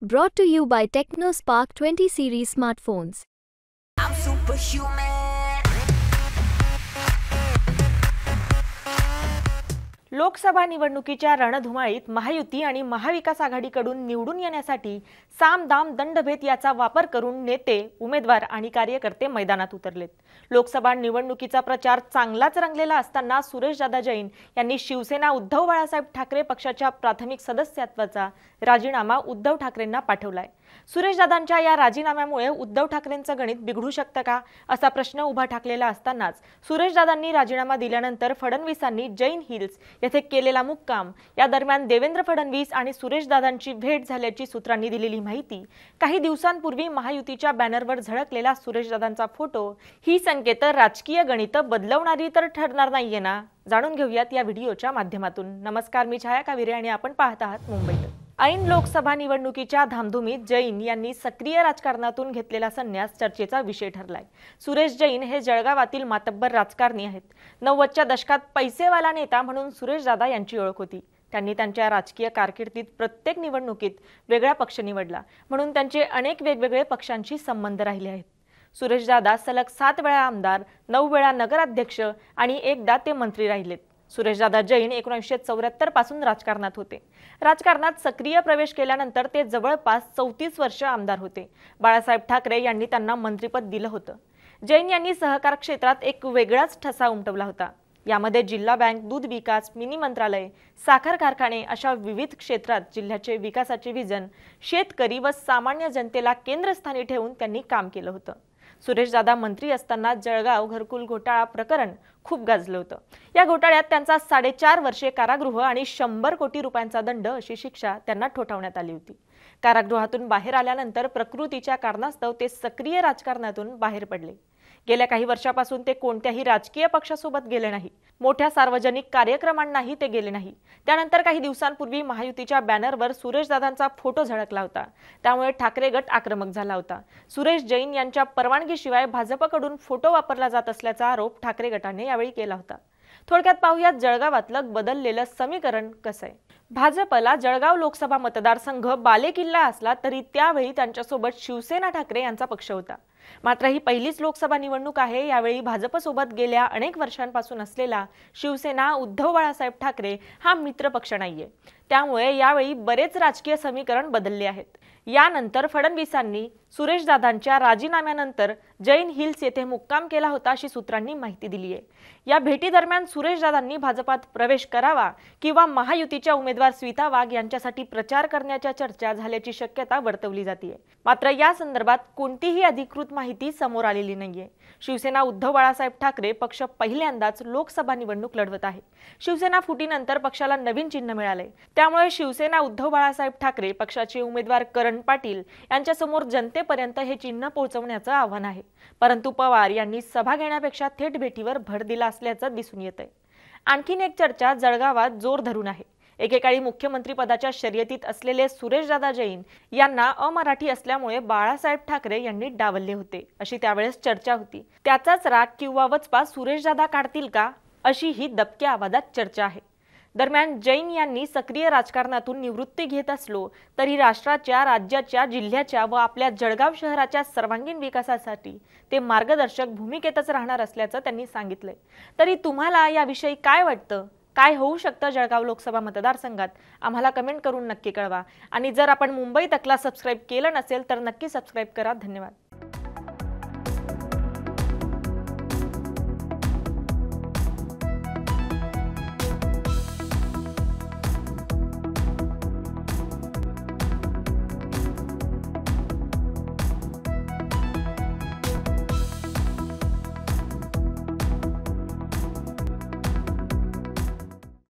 Brought to you by TechnoSpark 20 series smartphones. I'm superhuman. Lok Sabha निवडणुकीच्या रणधुमाळीत महायुती आणि महाविकास आघाडीकडून निवडून येण्यासाठी साम दाम दंडभेद याचा वापर करून नेते, उमेदवार आणि कार्यकर्ते मैदानात उतरलेत। लोकसभा निवडणुकीचा प्रचार चांगलाच रंगलेला असताना सुरेशदादा जैन यांनी शिवसेना उद्धव बाळासाहेब ठाकरे पक्षाच्या प्राथमिक सदस्यत्वाचा राजीनामा उद्धव ठाकरेंना पाठवलाय। सुरेशदादांच्या या राजीनाम्यामुळे उद्धव ठाकरेंचं गणित बिघडू शकतं का असा प्रश्न उभा ठाकलेला असतानाच सुरेशदादांनी राजीनामा दिल्यानंतर फडणवीसांनी जैन हिल्स येथे केलेला मुक्काम, या दरम्यान देवेंद्र फडणवीस आणि सुरेशदादांची भेट झाल्याची सूत्रांनी दिलेली माहिती, काही दिवसांपूर्वी महायुतीच्या बॅनरवर झळकलेला सुरेशदादांचा फोटो, ही संकेत राजकीय गणित बदलवणारी तर ठरणार नाहीये ना? जाणून घेऊयात या व्हिडिओच्या माध्यमातून। नमस्कार, मी छाया काविरे आणि आपण पाहत आहात मुंबईत। ऐन लोकसभा निवडणुकीच्या धामधुमीत जैन यांनी सक्रिय राजकारणातून घेतलेला संन्यास चर्चेचा विषय ठरलाय। सुरेश जैन हे जळगावातील मातब्बर राजकारणी आहेत। 90च्या दशकात पैसेवाला नेता म्हणून सुरेशदादा यांची ओळख होती। त्यांनी त्यांच्या राजकीय कारकिर्दीत प्रत्येक निवडणुकीत वेगळा पक्ष निवडला, म्हणून त्यांचे अनेक वेगवेगळे पक्षांशी संबंध राहिले आहेत। सुरेशदादा सलग 7 वेळा आमदार, 9 वेळा नगराध्यक्ष आणि एकदा ते मंत्री राहिलेत। सुरेशदादा जैन 1974 पासून राजकारणात होते। राजकारणात सक्रिय प्रवेश केल्यानंतर ते जवळपास 34 वर्ष आमदार होते। बाळासाहेब ठाकरे यांनी त्यांना मंत्रिपद दिलं होतं। जैन यांनी सहकार क्षेत्रात एक वेगळाच ठसा उमटवला होता। यामध्ये जिल्हा बँक, दूध विकास, मिनी मंत्रालय, साखर कारखाने अशा विविध क्षेत्रात जिल्ह्याचे विकासाचे विजन, शेतकरी व सामान्य जनतेला केंद्रस्थानी ठेवून त्यांनी काम केलं होतं। सुरेशदादा मंत्री असताना जळगाव घरकुल घोटाळा प्रकरण खूप गाजलं होतं। या घोटाळ्यात त्यांचा 4.5 वर्षे कारागृह आणि 100 कोटी रुपयांचा दंड अशी शिक्षा त्यांना ठोठावण्यात आली होती। कारागृहातून बाहेर आल्यानंतर प्रकृतीच्या कारणास्तव ते सक्रिय राजकारणातून बाहेर पडले। गेल्या काही वर्षापासून ते कोणत्याही राजकीय पक्षासोबत गेले नाही, मोठ्या सार्वजनिक कार्यक्रमांनाही ते गेले नाही। त्यानंतर काही दिवसांपूर्वी महायुतीच्या बॅनरवर सुरेशदादांचा फोटो झळकला होता, त्यामुळे ठाकरे गट आक्रमक झाला होता। सुरेश जैन यांच्या परवानगीशिवाय भाजपकडून फोटो वापरला जात असल्याचा आरोप ठाकरे गटाने यावेळी केला होता। थोडक्यात पाहूयात जळगावातलं बदललेलं समीकरण कसं आहे। भाजपला जळगाव लोकसभा मतदारसंघ बालेकिल्ला असला तरी त्यावेळी त्यांच्यासोबत शिवसेना ठाकरे यांचा पक्ष होता। मात्र ही पहिलीच लोकसभा निवडणूक आहे। यावेळी भाजपसोबत गेल्या अनेक वर्षांपासून असलेला शिवसेना उद्धव बाळासाहेब ठाकरे हा मित्र पक्ष नाहीये, त्यामुळे यावेळी बरेच राजकीय समीकरण बदलले आहेत। यानंतर फडणवीसांनी सुरेशदादांच्या राजीनाम्यानंतर जैन हिल्स येथे मुक्काम केला होता अशी सूत्रांनी माहिती दिली आहे। या भेटीदरम्यान सुरेशदादांनी भाजपात प्रवेश करावा किंवा महायुतीच्या उमेदवार स्मिता वाघ यांच्यासाठी प्रचार करण्याच्या चर्चा झाल्याची शक्यता वर्तवली जाते। मात्र या संदर्भात कोणतीही अधिकृत माहिती समोर आलेली नाहीये। शिवसेना उद्धव बाळासाहेब ठाकरे पक्ष पहिल्यांदाच लोकसभा निवडणूक लढवत आहे। शिवसेना फुटीनंतर पक्षाला नवीन चिन्ह मिळाले, त्यामुळे शिवसेना उद्धव बाळासाहेब ठाकरे पक्षाचे उमेदवार करण पाटील यांच्या समोर जनतेपर्यंत हे चिन्ह पोहोचवण्याचं आव्हान आहे। परंतु पवार यांनी सभा घेण्यापेक्षा थेट भेटीवर भर दिला असल्याचं दिसून येतंय। आणखीन एक चर्चा जळगावात जोर धरून आहे। एकेकाळी मुख्यमंत्री पदाच्या शर्यतीत असलेले सुरेशदादा जैन यांना अमराठी असल्यामुळे बाळासाहेब ठाकरे यांनी डावलले होते अशी त्यावेळेस चर्चा होती। त्याचाच राग किंवा वचपा सुरेशदादा काढतील का अशी ही दबक्या आवाजात चर्चा आहे। दरम्यान जैन यांनी सक्रिय राजकारणातून निवृत्ती घेत असलो तरी राष्ट्राच्या, राज्याच्या, जिल्ह्याच्या व आपल्या जळगाव शहराच्या सर्वांगीण विकासासाठी ते मार्गदर्शक भूमिकेतच राहणार असल्याचं त्यांनी सांगितलंय। तरी तुम्हाला याविषयी काय वाटतं? काय होऊ शकतं जळगाव लोकसभा मतदारसंघात? आम्हाला कमेंट करून नक्की कळवा आणि जर आपण मुंबई तकला सबस्क्राइब केलं नसेल तर नक्की सबस्क्राइब करा। धन्यवाद।